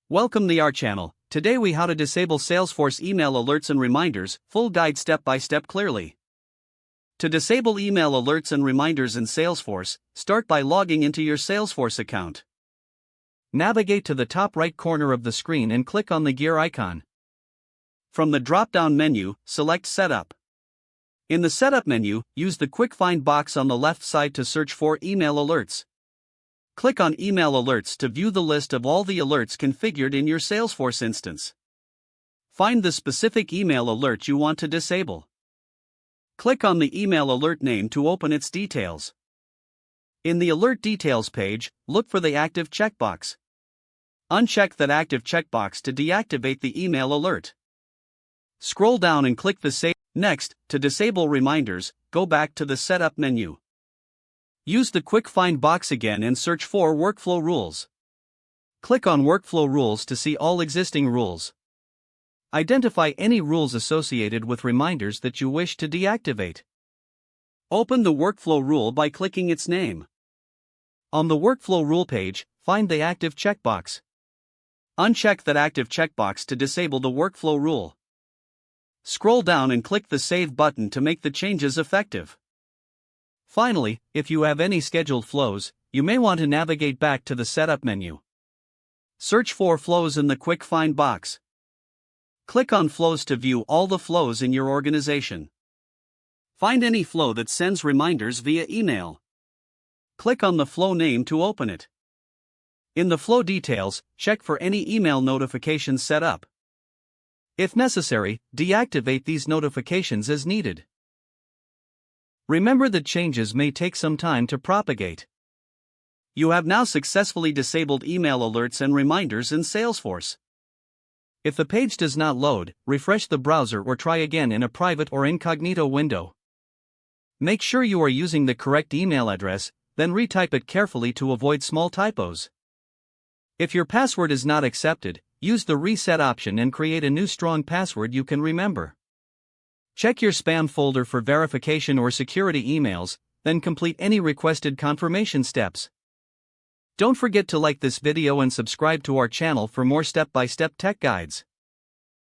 Welcome to our channel. Today we how to disable Salesforce email alerts and reminders, full guide step by step clearly. To disable email alerts and reminders in Salesforce, start by logging into your Salesforce account. Navigate to the top right corner of the screen and click on the gear icon. From the drop-down menu, select Setup. In the Setup menu, use the Quick Find box on the left side to search for email alerts. Click on Email Alerts to view the list of all the alerts configured in your Salesforce instance. Find the specific email alert you want to disable. Click on the email alert name to open its details. In the Alert Details page, look for the Active checkbox. Uncheck that Active checkbox to deactivate the email alert. Scroll down and click the Save. Next, to disable reminders, go back to the Setup menu. Use the Quick Find box again and search for Workflow Rules. Click on Workflow Rules to see all existing rules. Identify any rules associated with reminders that you wish to deactivate. Open the workflow rule by clicking its name. On the Workflow Rule page, find the Active checkbox. Uncheck that Active checkbox to disable the workflow rule. Scroll down and click the Save button to make the changes effective. Finally, if you have any scheduled flows, you may want to navigate back to the Setup menu. Search for flows in the Quick Find box. Click on Flows to view all the flows in your organization. Find any flow that sends reminders via email. Click on the flow name to open it. In the flow details, check for any email notifications set up. If necessary, deactivate these notifications as needed. Remember that changes may take some time to propagate. You have now successfully disabled email alerts and reminders in Salesforce. If the page does not load, refresh the browser or try again in a private or incognito window. Make sure you are using the correct email address, then retype it carefully to avoid small typos. If your password is not accepted, use the reset option and create a new strong password you can remember. Check your spam folder for verification or security emails, then complete any requested confirmation steps. Don't forget to like this video and subscribe to our channel for more step-by-step tech guides.